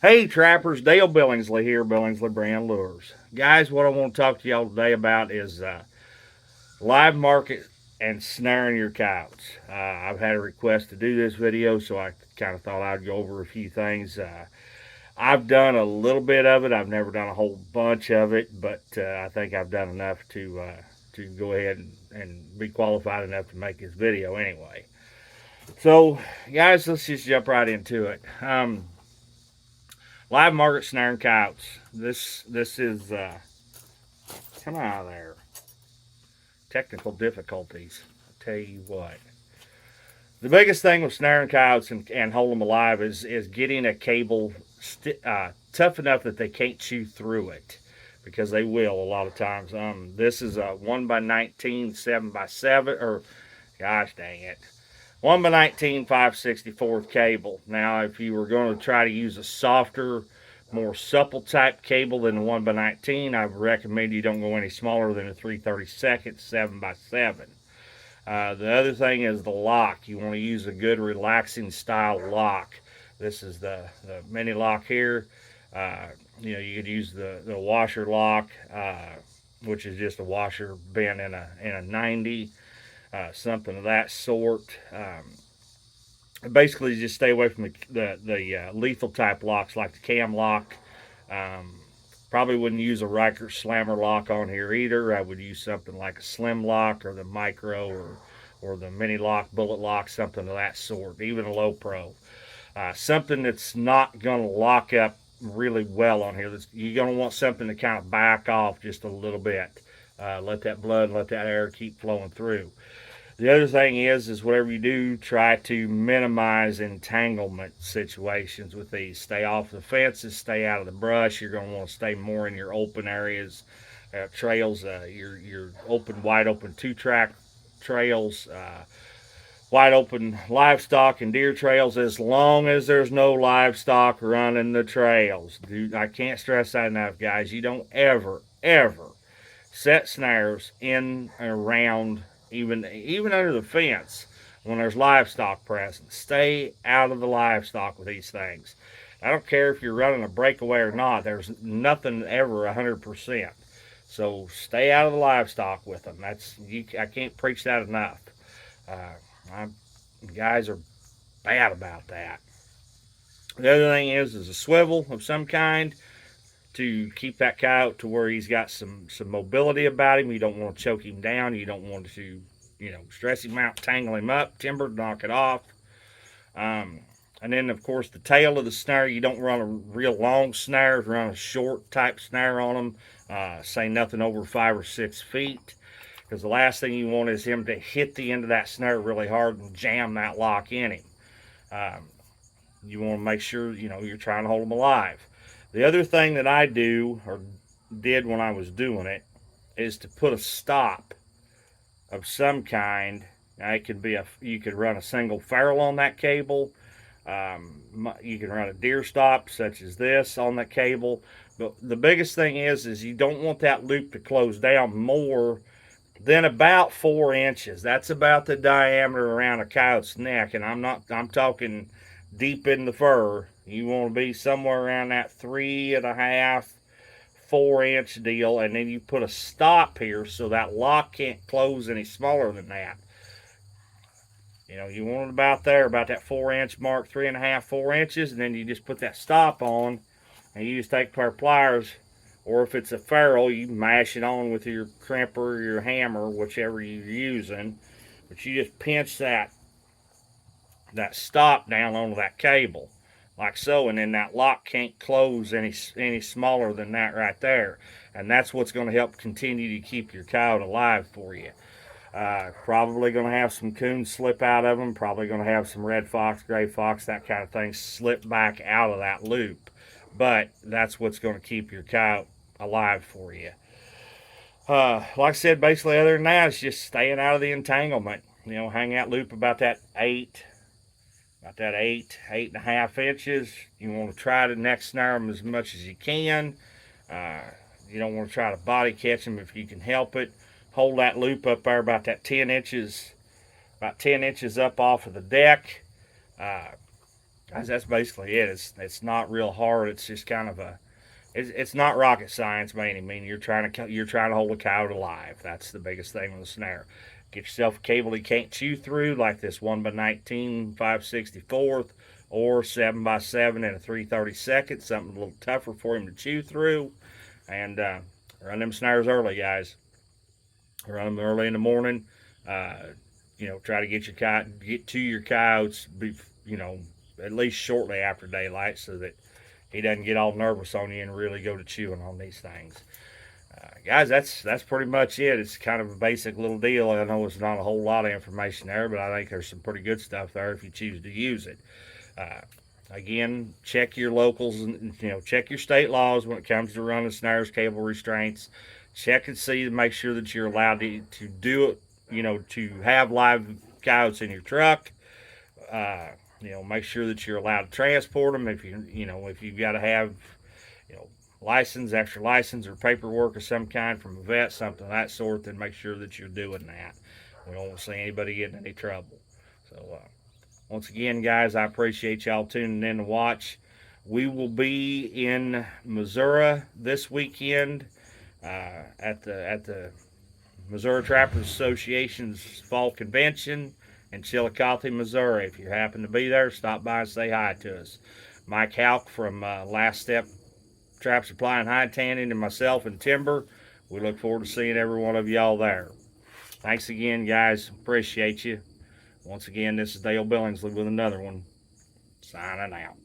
Hey trappers, Dale Billingsley here, Billingsley Brand Lures. Guys, what I want to talk to y'all today about is live market and snaring your coyotes. I've had a request to do this video, so I kind of thought I'd go over a few things. I've done a little bit of it. I've never done a whole bunch of it, but I think I've done enough to go ahead and be qualified enough to make this video anyway. So, guys, let's just jump right into it. Live market snaring coyotes. This is come out of there. Technical difficulties. I tell you what. The biggest thing with snaring coyotes and holding them alive is getting a cable tough enough that they can't chew through it, because they will a lot of times. This is a 1x19 7x7, or gosh dang it, 1x19 5/64 cable. Now, if you were going to try to use a softer, more supple type cable than the 1x19, I would recommend you don't go any smaller than a 3/32 7x7. The other thing is the lock. You want to use a good relaxing style lock. This is the mini lock here. You could use the washer lock, which is just a washer bent in a 90, something of that sort. Basically, just stay away from the lethal type locks like the cam lock. Um, Probably wouldn't use a Riker slammer lock on here either. I would use something like a slim lock or the micro or the mini lock, bullet lock, something of that sort, even a low pro. Something that's not going to lock up really well on here. You're going to want something to kind of back off just a little bit. Let that blood, let that air keep flowing through. The other thing is whatever you do, try to minimize entanglement situations with these. Stay off the fences, stay out of the brush. You're going to want to stay more in your open areas, trails, your open, wide open two-track trails, wide open livestock and deer trails, as long as there's no livestock running the trails. Dude, I can't stress that enough, guys. You don't ever set snares in and around, even under the fence when there's livestock present. Stay out of the livestock with these things. I don't care if you're running a breakaway or not. There's nothing ever 100%. So stay out of the livestock with them. I can't preach that enough. Uh, Guys are bad about that. The other thing is a swivel of some kind to keep that coyote to where he's got some mobility about him. You don't want to choke him down. You don't want to, stress him out, tangle him up, timber, knock it off. And then, of course, the tail of the snare, you don't run a real long snare. Run a short type snare on them. Say nothing over 5 or 6 feet. Because the last thing you want is him to hit the end of that snare really hard and jam that lock in him. Um, you want to make sure, you're trying to hold them alive. The other thing that I do, or did when I was doing it, is to put a stop of some kind. Now, it could be you could run a single ferrule on that cable. You can run a deer stop such as this on that cable. But the biggest thing is you don't want that loop to close down more than about 4 inches. That's about the diameter around a coyote's neck, and I'm talking deep in the fur. You want to be somewhere around that 3.5, 4 inch deal, and then you put a stop here so that lock can't close any smaller than that. You want it about there, about that 4 inch mark, 3.5, 4 inches, and then you just put that stop on, and you just take a pair of pliers, or if it's a ferrule, you mash it on with your crimper or your hammer, whichever you're using. But you just pinch that stop down onto that cable, like so, and then that lock can't close any smaller than that right there. And that's what's going to help continue to keep your coyote alive for you. Probably going to have some coons slip out of them. Probably going to have some red fox, gray fox, that kind of thing slip back out of that loop. But that's what's going to keep your coyote alive for you. Like I said, basically, other than that, it's just staying out of the entanglement. Hang that loop about that 8.5 inches. You want to try to neck snare them as much as you can. You don't want to try to body catch them if you can help it. Hold that loop up there about 10 inches up off of the deck. Guys, that's basically it. It's not real hard. It's just kind of it's not rocket science by any means. You're trying to hold a coyote alive. That's the biggest thing with a snare. Get yourself a cable you can't chew through, like this 1x19 5/64, or 7x7 and a 3/32, something a little tougher for him to chew through. And run them snares early, guys. Run them early in the morning. Uh, try to get to your coyotes, at least shortly after daylight, so that he doesn't get all nervous on you and really go to chewing on these things. Guys, that's pretty much it. It's kind of a basic little deal. I know it's not a whole lot of information there, but I think there's some pretty good stuff there if you choose to use it. Uh, Again, check your locals and check your state laws when it comes to running snares, cable restraints. Check and see to make sure that you're allowed to do it. To have live coyotes in your truck. Make sure that you're allowed to transport them. If you've got to have, license, extra license, or paperwork of some kind from a vet, something of that sort, then make sure that you're doing that. We don't want to see anybody getting in any trouble. So, once again, guys, I appreciate y'all tuning in to watch. We will be in Missouri this weekend at the Missouri Trappers Association's fall convention in Chillicothe, Missouri. If you happen to be there, stop by and say hi to us. Mike Houck from Last Step Trap Supply and High Tanning, and myself and Timber. We look forward to seeing every one of y'all there. Thanks again, guys. Appreciate you. Once again, this is Dale Billingsley with another one. Signing out.